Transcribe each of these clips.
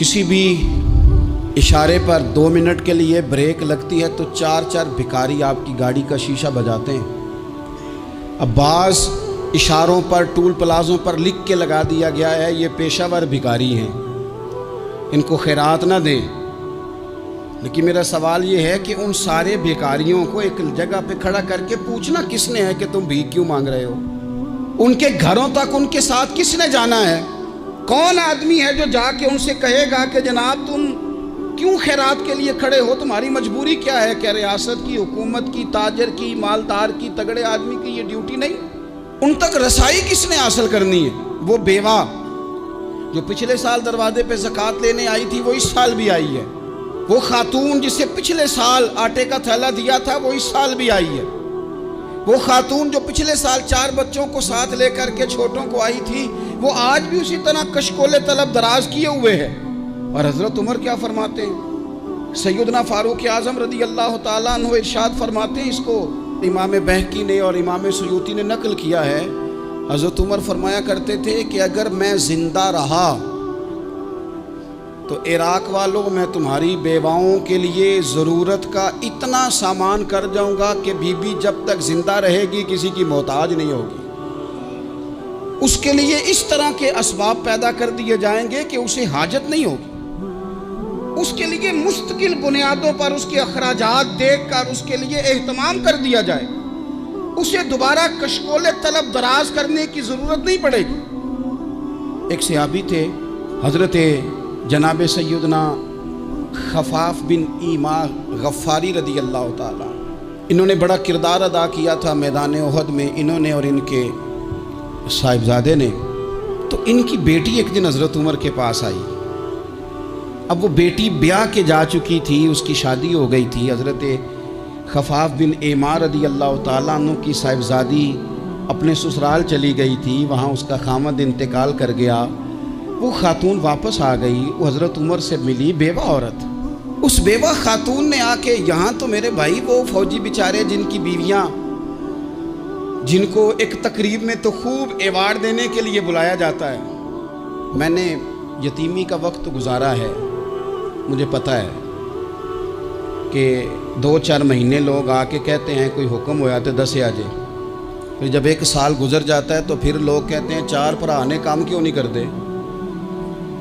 किसी भी इशारे पर 2 मिनट के लिए ब्रेक लगती है तो 4 भिखारी आपकी गाड़ी का शीशा बजाते हैं। अब बाज़ इशारों पर, टूल प्लाज़ों पर लिख के लगा दिया गया है ये पेशावर भिखारी हैं, इनको खैरात ना दें। लेकिन मेरा सवाल ये है कि उन सारे भिखारियों को एक जगह पे खड़ा करके पूछना किसने है कि तुम भीख क्यों मांग रहे हो? उनके घरों तक उनके साथ किसने जाना है? कौन आदमी है जो जाके उनसे कहेगा कि जनाब तुम क्यों खैरात के लिए खड़े हो, तुम्हारी मजबूरी क्या है? क्या रियासत की, हुकूमत की, ताजर की, मालदार की, तगड़े आदमी की ये ड्यूटी नहीं? उन तक रसाई किसने हासिल करनी है? वो बेवा जो पिछले साल दरवाजे पे ज़कात लेने आई थी वो इस साल भी आई है। वो खातून जिसे पिछले साल आटे का थैला दिया था वो इस साल भी आई है। वो खातून जो पिछले साल 4 बच्चों को साथ लेकर के छोटों को आई थी वो आज भी उसी तरह कशकोले तलब दराज किए हुए है। और हज़रत उमर क्या फरमाते हैं? सैयदना फारूक आज़म रज़ी अल्लाह ताला अन्हु इरशाद फरमाते हैं, इसको इमाम बहकी ने और इमाम सुयूती ने नकल किया है। हज़रत उमर फरमाया करते थे कि अगर मैं ज़िंदा रहा तो इराक़ वालों मैं तुम्हारी बेवाओं के लिए ज़रूरत का इतना सामान कर जाऊंगा कि बीबी जब तक ज़िंदा रहेगी किसी की मोहताज नहीं होगी। उसके लिए इस तरह के असबाब पैदा कर दिए जाएंगे कि उसे हाजत नहीं होगी। उसके लिए मुस्तकिल बुनियादों पर उसके अखराजात देख कर उसके लिए एहतमाम कर दिया जाए। उसे दोबारा कशकोले तलब दराज करने की ज़रूरत नहीं पड़ेगी। एक सहाबी थे हज़रत जनाब सैयदना खफाफ बिन ईमा गफ़ारी रज़ी अल्लाह ताला। इन्होंने बड़ा किरदार अदा किया था मैदान उहद में, इन्होंने और इनके साहिबजादे ने। तो इनकी बेटी एक दिन हज़रत उमर के पास आई। अब वो बेटी ब्याह के जा चुकी थी, उसकी शादी हो गई थी। हज़रत खफाफ बिन ईमा रज़ी अल्लाह ताला अन्हु की साहिबजादी अपने ससुराल चली गई थी, वहाँ उसका खामद इंतकाल कर गया। वो खातून वापस आ गई, वो हज़रत उमर से मिली, बेवा औरत। उस बेवा खातून ने आके, यहाँ तो मेरे भाई वो फौजी बेचारे जिनकी बीवियाँ, जिनको एक तकरीब में तो खूब एवार्ड देने के लिए बुलाया जाता है। मैंने यतीमी का वक्त गुजारा है, मुझे पता है कि 2-4 महीने लोग आके कहते हैं कोई हुक्म होया तो 10 आ जाए। फिर जब 1 साल गुजर जाता है तो फिर लोग कहते हैं 4 भरा ने काम क्यों नहीं करते।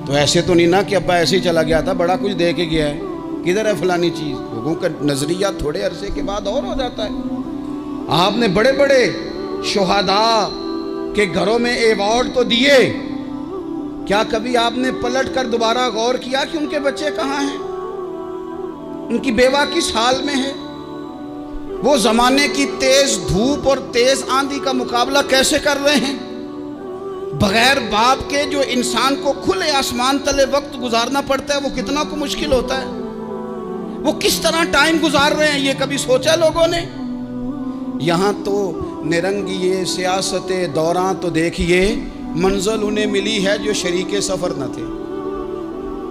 तो ऐसे तो नहीं ना कि अब्बा ऐसे ही चला गया था, बड़ा कुछ दे के गया है, किधर है फलानी चीज़। लोगों का नज़रिया थोड़े अरसे के बाद और हो जाता है। आपने बड़े बड़े शुहदा के घरों में एवार्ड तो दिए, क्या कभी आपने पलट कर दोबारा गौर किया कि उनके बच्चे कहाँ हैं, उनकी बेवा किस हाल में है? वो ज़माने की तेज़ धूप और तेज़ आंधी का मुकाबला कैसे कर रहे हैं? बगैर बाप के जो इंसान को खुले आसमान तले वक्त गुजारना पड़ता है वो कितना को मुश्किल होता है। वो किस तरह टाइम गुजार रहे हैं ये कभी सोचा लोगों ने? यहाँ तो निरंगी सियासत दौरान तो देखिए मंजिल उन्हें मिली है जो शरीके सफ़र न थे,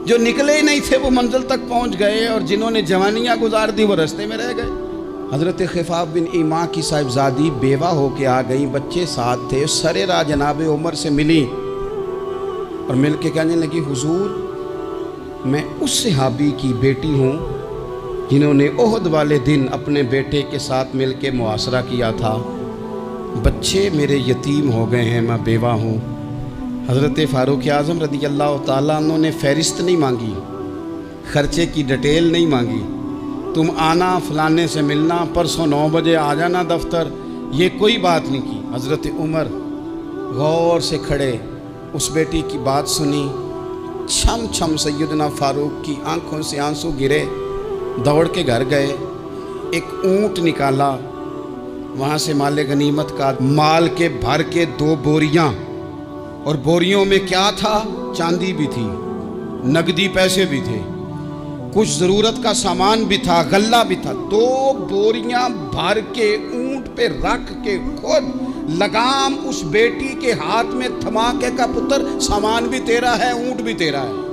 जो निकले ही नहीं थे वो मंजिल तक पहुँच गए, और जिन्होंने जवानियाँ गुजार दी वो रास्ते में रह गए। हज़रत खफाफ बिन ईमा की साहिबजादी बेवा होके आ गई, बच्चे साथ थे। सरेरा जनाब उमर से मिली और मिल के कहने लगी, हुजूर मैं उस सहाबी की बेटी हूँ जिन्होंने ओहद वाले दिन अपने बेटे के साथ मिल के मुआसरा किया था। बच्चे मेरे यतीम हो गए हैं, मैं बेवा हूँ। हज़रत फारूक आज़म रज़ी अल्लाह ताला अन्हु ने फ़हरिस्त नहीं मांगी, ख़र्चे की डिटेल नहीं मांगी, तुम आना फलाने से मिलना, परसों 9 बजे आ जाना दफ्तर, ये कोई बात नहीं की। हज़रत उमर गौर से खड़े उस बेटी की बात सुनी। छम छम सैयदना फारूक की आंखों से आंसू गिरे, दौड़ के घर गए, एक ऊँट निकाला, वहाँ से माले गनीमत का माल के भर के 2 बोरियाँ, और बोरियों में क्या था? चांदी भी थी, नकदी पैसे भी थे, कुछ ज़रूरत का सामान भी था, गल्ला भी था। 2 बोरियां भर के ऊंट पे रख के खुद लगाम उस बेटी के हाथ में थमा के का पुत्र सामान भी तेरा है, ऊंट भी तेरा है।